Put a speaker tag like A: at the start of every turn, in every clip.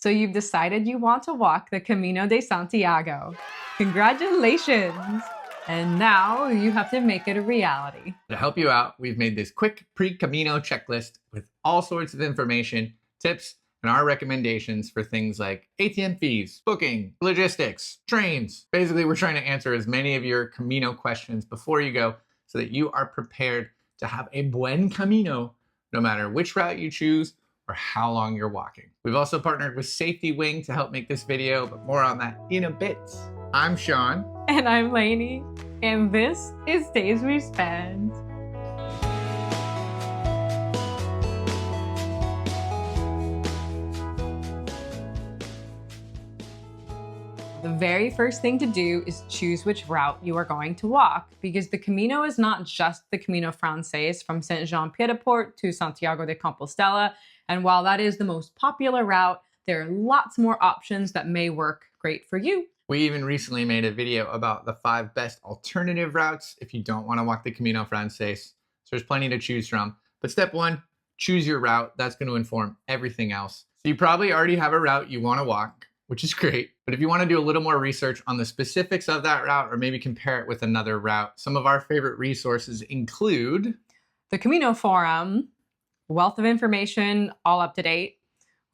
A: So you've decided you want to walk the Camino de Santiago. Congratulations! And now you have to make it a reality.
B: To help you out, we've made this quick pre-Camino checklist with all sorts of information, tips, and our recommendations for things like ATM fees, booking, logistics, trains. Basically, we're trying to answer as many of your Camino questions before you go so that you are prepared to have a Buen Camino, no matter which route you choose or how long you're walking. We've also partnered with Safety Wing to help make this video, but more on that in a bit. I'm Shawn.
A: And I'm Lainey. And this is Days We Spend. The very first thing to do is choose which route you are going to walk, because the Camino is not just the Camino Frances from Saint-Jean-Pied-de-Port to Santiago de Compostela. And while that is the most popular route, there are lots more options that may work great for you.
B: We even recently made a video about the 5 best alternative routes if you don't want to walk the Camino Frances. So there's plenty to choose from. But step 1, choose your route. That's going to inform everything else. So you probably already have a route you want to walk, which is great. But if you want to do a little more research on the specifics of that route or maybe compare it with another route, some of our favorite resources include
A: the Camino Forum, wealth of information, all up to date.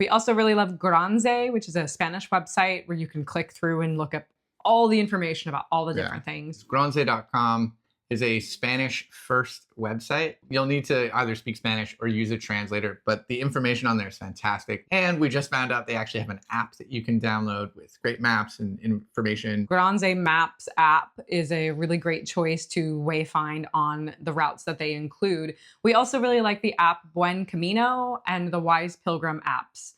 A: We also really love Granze, which is a Spanish website where you can click through and look up all the information about all the different things.
B: Granze.com is a Spanish-first website. You'll need to either speak Spanish or use a translator, but the information on there is fantastic. And we just found out they actually have an app that you can download with great maps and information.
A: Granze Maps app is a really great choice to wayfind on the routes that they include. We also really like the app Buen Camino and the Wise Pilgrim apps.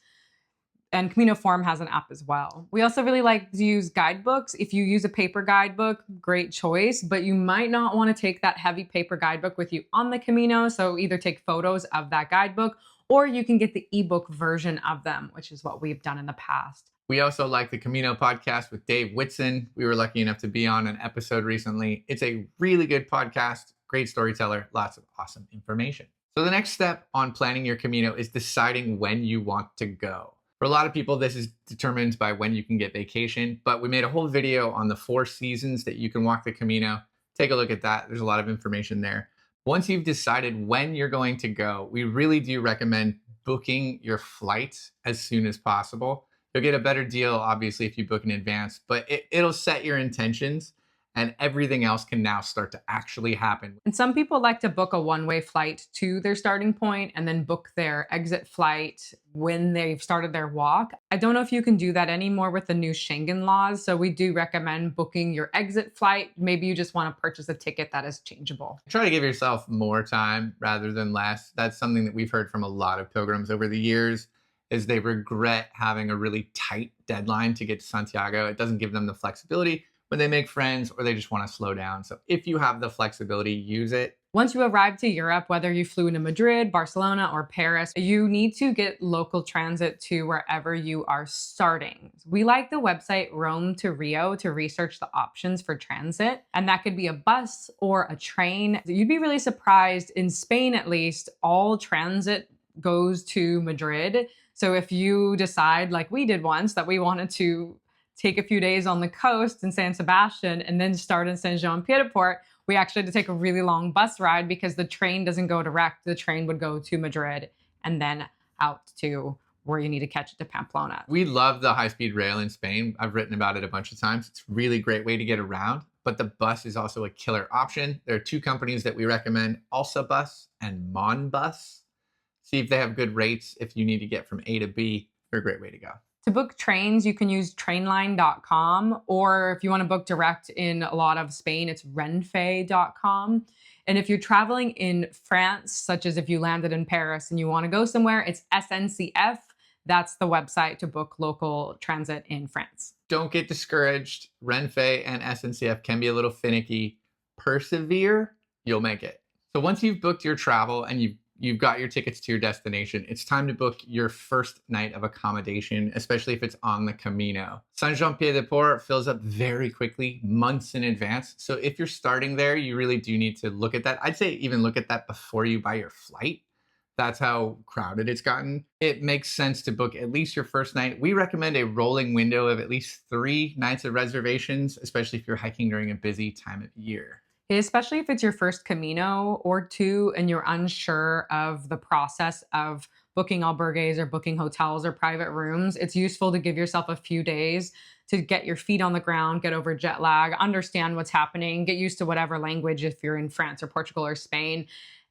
A: And Camino Forum has an app as well. We also really like to use guidebooks. If you use a paper guidebook, great choice, but you might not want to take that heavy paper guidebook with you on the Camino. So either take photos of that guidebook or you can get the ebook version of them, which is what we've done in the past.
B: We also like the Camino podcast with Dave Whitson. We were lucky enough to be on an episode recently. It's a really good podcast, great storyteller, lots of awesome information. So the next step on planning your Camino is deciding when you want to go. For a lot of people, this is determined by when you can get vacation, but we made a whole video on the 4 seasons that you can walk the Camino. Take a look at that. There's a lot of information there. Once you've decided when you're going to go, we really do recommend booking your flight as soon as possible. You'll get a better deal, obviously, if you book in advance, but it'll set your intentions and everything else can now start to actually happen.
A: And some people like to book a one-way flight to their starting point and then book their exit flight when they've started their walk. I don't know if you can do that anymore with the new Schengen laws, so we do recommend booking your exit flight. Maybe you just want to purchase a ticket that is changeable.
B: Try to give yourself more time rather than less. That's something that we've heard from a lot of pilgrims over the years, is they regret having a really tight deadline to get to Santiago. It doesn't give them the flexibility when they make friends or they just want to slow down. So if you have the flexibility, use it.
A: Once you arrive to Europe, whether you flew into Madrid, Barcelona, or Paris, you need to get local transit to wherever you are starting. We like the website Rome to Rio to research the options for transit, and that could be a bus or a train. You'd be really surprised. In Spain, at least, all transit goes to Madrid. So if you decide, like we did once, that we wanted to take a few days on the coast in San Sebastian and then start in Saint-Jean-Pied-de-Port, we actually had to take a really long bus ride because the train doesn't go direct. The train would go to Madrid and then out to where you need to catch it to Pamplona.
B: We love the high-speed rail in Spain. I've written about it a bunch of times. It's a really great way to get around, but the bus is also a killer option. There are 2 companies that we recommend, Alsa Bus and Monbus. See if they have good rates if you need to get from A to B. They're a great way to go.
A: To book trains, you can use trainline.com, or if you want to book direct in a lot of Spain, it's renfe.com. And if you're traveling in France, such as if you landed in Paris and you want to go somewhere, it's SNCF. That's the website to book local transit in France.
B: Don't get discouraged. Renfe and SNCF can be a little finicky. Persevere, you'll make it. So once you've booked your travel and you've got your tickets to your destination, it's time to book your first night of accommodation, especially if it's on the Camino. Saint-Jean-Pied-de-Port fills up very quickly, months in advance. So if you're starting there, you really do need to look at that. I'd say even look at that before you buy your flight. That's how crowded it's gotten. It makes sense to book at least your first night. We recommend a rolling window of at least 3 nights of reservations, especially if you're hiking during a busy time of year.
A: Especially if it's your first Camino or two and you're unsure of the process of booking albergues or booking hotels or private rooms, it's useful to give yourself a few days to get your feet on the ground, get over jet lag, understand what's happening, get used to whatever language if you're in France or Portugal or Spain.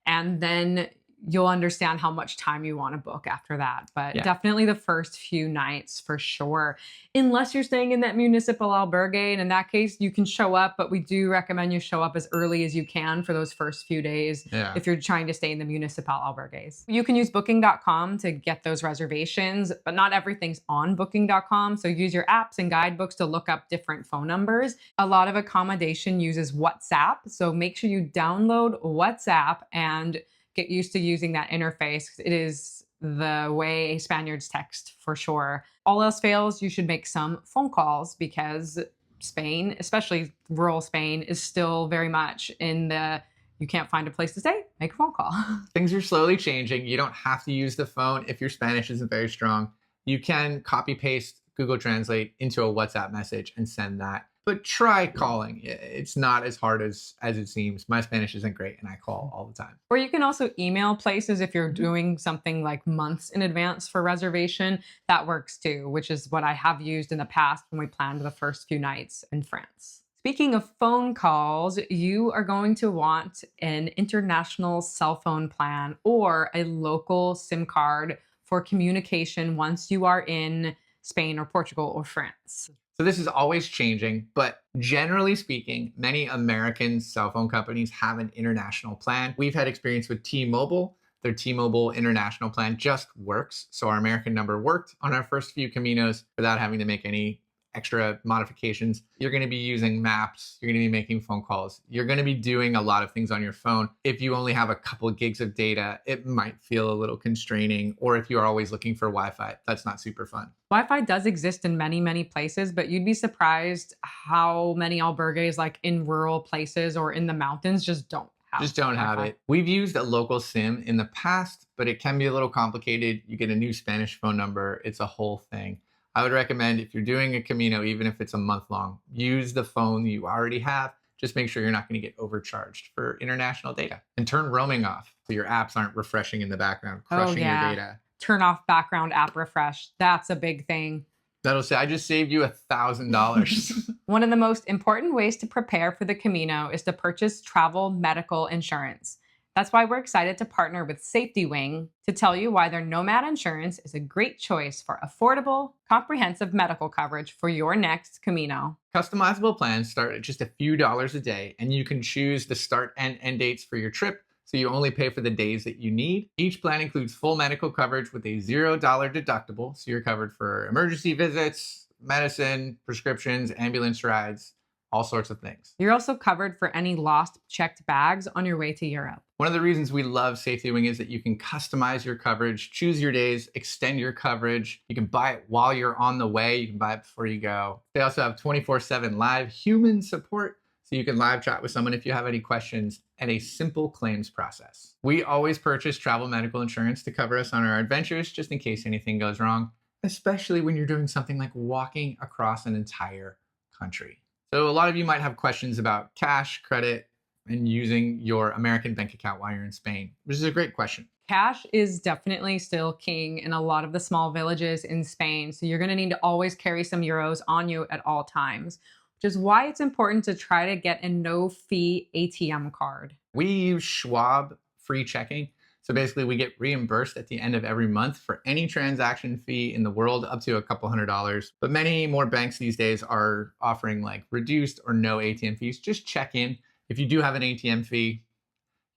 A: And then you'll understand how much time you want to book after that. But
B: Yeah.
A: definitely the first few nights for sure. Unless you're staying in that municipal albergue, and in that case, you can show up, but we do recommend you show up as early as you can for those first few days
B: Yeah.
A: if you're trying to stay in the municipal albergues. You can use booking.com to get those reservations, but not everything's on booking.com. So use your apps and guidebooks to look up different phone numbers. A lot of accommodation uses WhatsApp. So make sure you download WhatsApp and get used to using that interface. It is the way Spaniards text for sure. All else fails, you should make some phone calls because Spain, especially rural Spain, is still very much in the you can't find a place to stay, make a phone call.
B: Things are slowly changing. You don't have to use the phone if your Spanish isn't very strong. You can copy paste Google Translate into a WhatsApp message and send that. But try calling. It's not as hard as it seems. My Spanish isn't great and I call all the time.
A: Or you can also email places if you're doing something like months in advance for reservation. That works too, which is what I have used in the past when we planned the first few nights in France. Speaking of phone calls, you are going to want an international cell phone plan or a local SIM card for communication once you are in Spain or Portugal or France.
B: So this is always changing, but generally speaking, many American cell phone companies have an international plan. We've had experience with T-Mobile. Their T-Mobile international plan just works. So our American number worked on our first few Caminos without having to make any extra modifications. You're going to be using maps. You're going to be making phone calls. You're going to be doing a lot of things on your phone. If you only have a couple of gigs of data, it might feel a little constraining. Or if you're always looking for Wi-Fi, that's not super fun.
A: Wi-Fi does exist in many, many places, but you'd be surprised how many albergues like in rural places or in the mountains just don't have
B: have it. We've used a local SIM in the past, but it can be a little complicated. You get a new Spanish phone number. It's a whole thing. I would recommend if you're doing a Camino, even if it's a month long, use the phone you already have. Just make sure you're not going to get overcharged for international data and turn roaming off so your apps aren't refreshing in the background, crushing your data.
A: Turn off background app refresh. That's a big thing.
B: That'll say, I just saved you $1,000.
A: One of the most important ways to prepare for the Camino is to purchase travel medical insurance. That's why we're excited to partner with Safety Wing to tell you why their Nomad insurance is a great choice for affordable, comprehensive medical coverage for your next Camino.
B: Customizable plans start at just a few dollars a day, and you can choose the start and end dates for your trip, so you only pay for the days that you need. Each plan includes full medical coverage with a $0 deductible, so you're covered for emergency visits, medicine, prescriptions, ambulance rides, all sorts of things.
A: You're also covered for any lost checked bags on your way to Europe.
B: One of the reasons we love Safety Wing is that you can customize your coverage, choose your days, extend your coverage. You can buy it while you're on the way. You can buy it before you go. They also have 24/7 live human support, so you can live chat with someone if you have any questions, and a simple claims process. We always purchase travel medical insurance to cover us on our adventures, just in case anything goes wrong, especially when you're doing something like walking across an entire country. So a lot of you might have questions about cash, credit, and using your American bank account while you're in Spain, which is a great question.
A: Cash is definitely still king in a lot of the small villages in Spain. So you're going to need to always carry some euros on you at all times, which is why it's important to try to get a no-fee ATM card.
B: We use Schwab free checking. So basically we get reimbursed at the end of every month for any transaction fee in the world up to a couple $100. But many more banks these days are offering like reduced or no ATM fees. Just check in. If you do have an ATM fee,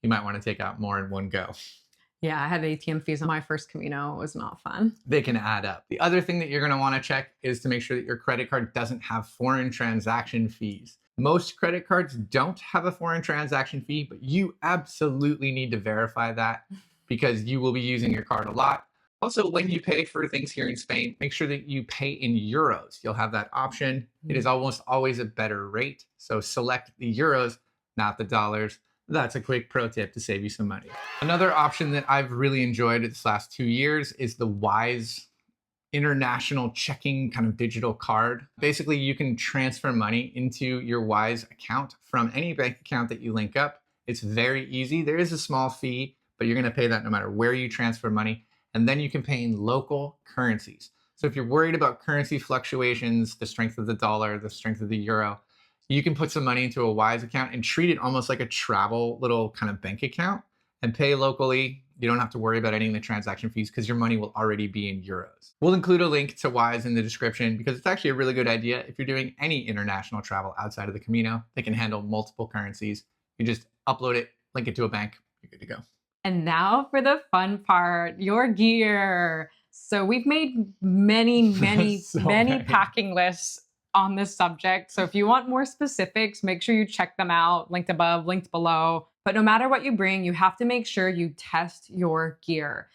B: you might want to take out more in one go.
A: Yeah, I had ATM fees on my first Camino. It was not fun.
B: They can add up. The other thing that you're going to want to check is to make sure that your credit card doesn't have foreign transaction fees. Most credit cards don't have a foreign transaction fee, but you absolutely need to verify that because you will be using your card a lot. Also, when you pay for things here in Spain, make sure that you pay in euros. You'll have that option. It is almost always a better rate. So select the euros, not the dollars. That's a quick pro tip to save you some money. Another option that I've really enjoyed this last 2 years is the Wise international checking kind of digital card. Basically, you can transfer money into your Wise account from any bank account that you link up. It's very easy. There is a small fee, but you're going to pay that no matter where you transfer money. And then you can pay in local currencies. So if you're worried about currency fluctuations, the strength of the dollar, the strength of the euro, you can put some money into a Wise account and treat it almost like a travel little kind of bank account and pay locally. You don't have to worry about any of the transaction fees because your money will already be in euros. We'll include a link to Wise in the description because it's actually a really good idea if you're doing any international travel outside of the Camino. They can handle multiple currencies. You just upload it, link it to a bank, you're good to go.
A: And now for the fun part, your gear. So we've made many packing lists on this subject. So if you want more specifics, make sure you check them out, linked above, linked below. But no matter what you bring, you have to make sure you test your gear.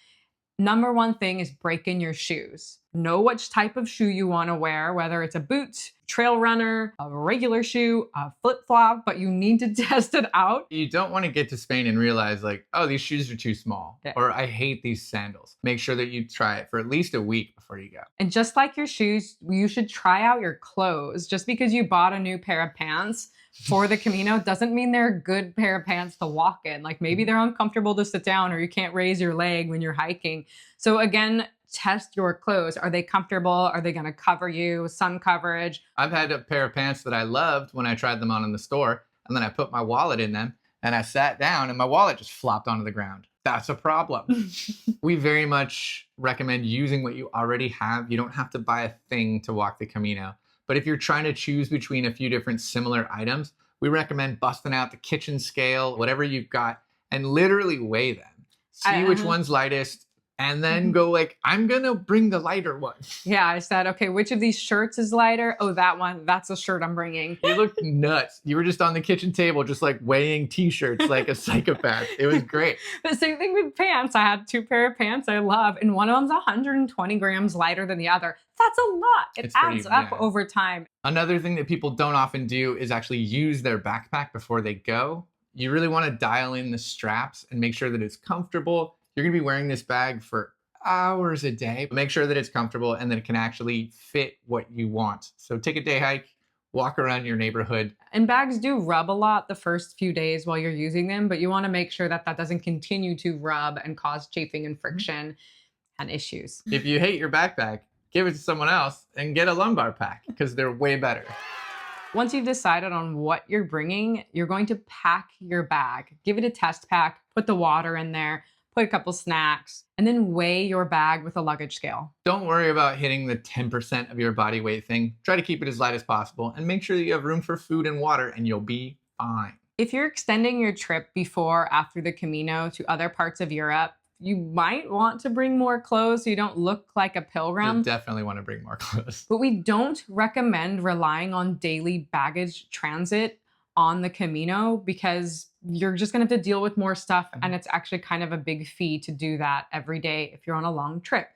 A: Number one thing is break in your shoes. Know which type of shoe you want to wear, whether it's a boot, trail runner, a regular shoe, a flip-flop, but you need to test it out.
B: You don't want to get to Spain and realize like, oh, these shoes are too small, or I hate these sandals. Make sure that you try it for at least a week before you go.
A: And just like your shoes, you should try out your clothes. Just because you bought a new pair of pants for the Camino doesn't mean they're a good pair of pants to walk in. Like maybe they're uncomfortable to sit down or you can't raise your leg when you're hiking. So again, test your clothes. Are they comfortable? Are they going to cover you? Sun coverage.
B: I've had a pair of pants that I loved when I tried them on in the store, and then I put my wallet in them and I sat down and my wallet just flopped onto the ground. That's a problem. We very much recommend using what you already have. You don't have to buy a thing to walk the Camino. But if you're trying to choose between a few different similar items, we recommend busting out the kitchen scale, whatever you've got, and literally weigh them. See which one's lightest, and then go like, I'm going to bring the lighter one.
A: Yeah, I said, okay, which of these shirts is lighter? Oh, that one. That's the shirt I'm bringing.
B: You looked nuts. You were just on the kitchen table, just like weighing t-shirts like a psychopath. It was great.
A: The same thing with pants. I had 2 pair of pants I love, and one of them's 120 grams lighter than the other. That's a lot. It adds up over time.
B: Another thing that people don't often do is actually use their backpack before they go. You really want to dial in the straps and make sure that it's comfortable. You're going to be wearing this bag for hours a day. Make sure that it's comfortable and that it can actually fit what you want. So take a day hike, walk around your neighborhood.
A: And bags do rub a lot the first few days while you're using them, but you want to make sure that that doesn't continue to rub and cause chafing and friction and issues.
B: If you hate your backpack, give it to someone else and get a lumbar pack because they're way better.
A: Once you've decided on what you're bringing, you're going to pack your bag. Give it a test pack, put the water in there, put a couple snacks, and then weigh your bag with a luggage scale.
B: Don't worry about hitting the 10% of your body weight thing. Try to keep it as light as possible and make sure that you have room for food and water and you'll be fine.
A: If you're extending your trip before or after the Camino to other parts of Europe, you might want to bring more clothes so you don't look like a pilgrim.
B: You'll definitely want to bring more clothes.
A: But we don't recommend relying on daily baggage transit on the Camino because you're just going to have to deal with more stuff. And it's actually kind of a big fee to do that every day if you're on a long trip.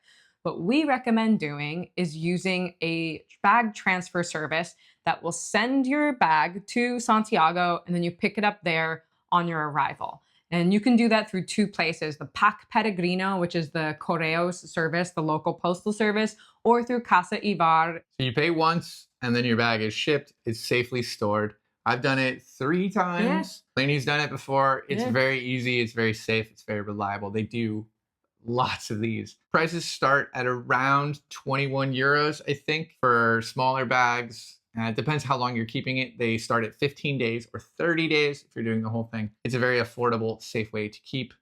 A: What we recommend doing is using a bag transfer service that will send your bag to Santiago and then you pick it up there on your arrival. And you can do that through 2 places, the Pack Peregrino, which is the Correos service, the local postal service, or through Casa Ibar.
B: So you pay once and then your bag is shipped. It's safely stored. I've done it 3 times. Yeah. Lainey's done it before. It's very easy. It's very safe. It's very reliable. They do lots of these. Prices start at around 21 euros, I think, for smaller bags. It depends how long you're keeping it. They start at 15 days or 30 days if you're doing the whole thing. It's a very affordable, safe way to keep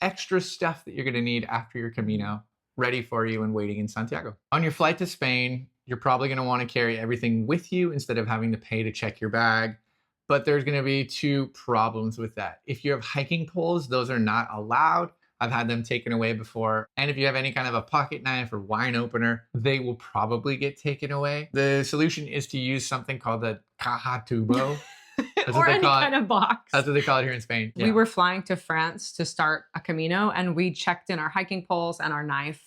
B: extra stuff that you're going to need after your Camino ready for you and waiting in Santiago. On your flight to Spain, you're probably going to want to carry everything with you instead of having to pay to check your bag. But there's going to be 2 problems with that. If you have hiking poles, those are not allowed. I've had them taken away before. And if you have any kind of a pocket knife or wine opener, they will probably get taken away. The solution is to use something called the caja tubo.
A: Or any kind of box.
B: That's what they call it here in Spain.
A: We were flying to France to start a Camino and we checked in our hiking poles and our knife.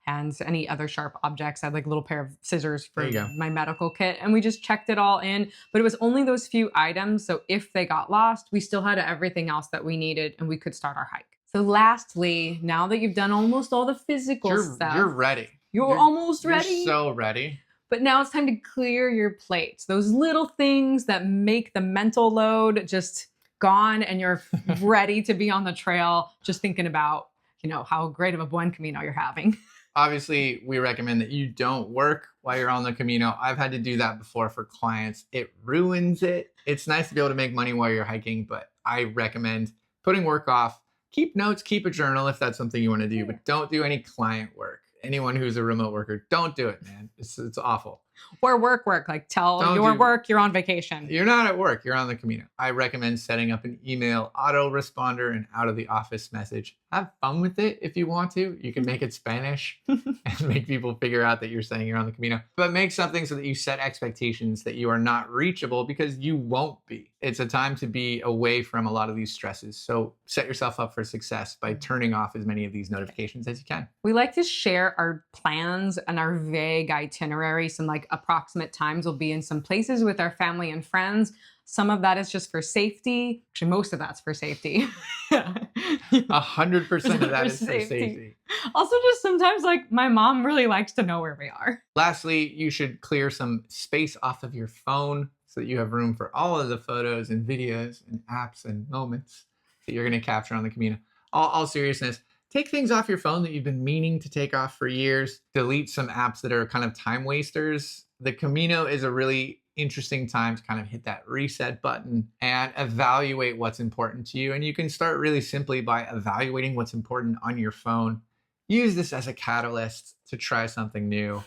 A: and any other sharp objects. I had like a little pair of scissors for
B: There you go.
A: my medical kit, and we just checked it all in. But it was only those few items, so if they got lost, we still had everything else that we needed, and we could start our hike. So lastly, now that you've done almost all the physical stuff,
B: You're ready.
A: You're almost ready.
B: You're so ready.
A: But now it's time to clear your plate. Those little things that make the mental load just gone, and you're ready to be on the trail, just thinking about, you know, how great of a Buen Camino you're having.
B: Obviously, we recommend that you don't work while you're on the Camino. I've had to do that before for clients. It ruins it. It's nice to be able to make money while you're hiking, but I recommend putting work off. Keep notes, keep a journal if that's something you want to do, but don't do any client work. Anyone who's a remote worker, don't do it, man. It's awful.
A: Or work, like tell your work you're on vacation.
B: You're not at work, you're on the Camino. I recommend setting up an email autoresponder and out of the office message. Have fun with it if you want to. You can make it Spanish and make people figure out that you're saying you're on the Camino. But make something so that you set expectations that you are not reachable, because you won't be. It's a time to be away from a lot of these stresses. So set yourself up for success by turning off as many of these notifications as you can.
A: We like to share our plans and our vague itinerary. Some like approximate times we'll be in some places with our family and friends. Some of that is just for safety. Actually, most of that's for safety.
B: 100% of that is for safety.
A: Also, just sometimes like my mom really likes to know where we are.
B: Lastly, you should clear some space off of your phone so that you have room for all of the photos and videos and apps and moments that you're going to capture on the Camino. All seriousness, take things off your phone that you've been meaning to take off for years. Delete some apps that are kind of time wasters. The Camino is a really interesting time to kind of hit that reset button and evaluate what's important to you. And you can start really simply by evaluating what's important on your phone. Use this as a catalyst to try something new.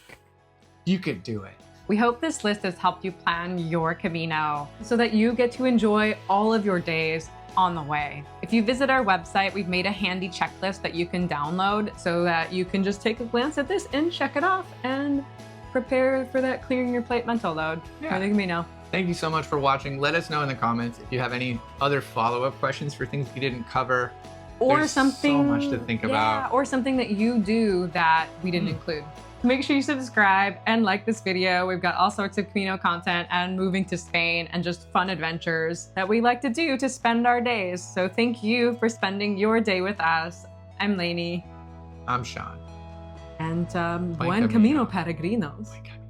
B: You could do it.
A: We hope this list has helped you plan your Camino so that you get to enjoy all of your days on the way. If you visit our website, we've made a handy checklist that you can download so that you can just take a glance at this and check it off and prepare for that clearing your plate mental load for the Camino.
B: Thank you so much for watching. Let us know in the comments if you have any other follow-up questions for things we didn't cover.
A: Or
B: There's
A: something
B: so much to think about.
A: Or something that you do that we didn't include. Make sure you subscribe and like this video. We've got all sorts of Camino content and moving to Spain and just fun adventures that we like to do to spend our days. So thank you for spending your day with us. I'm Lainey.
B: I'm Shawn.
A: And Buen Camino, peregrinos.
B: Buen Camino.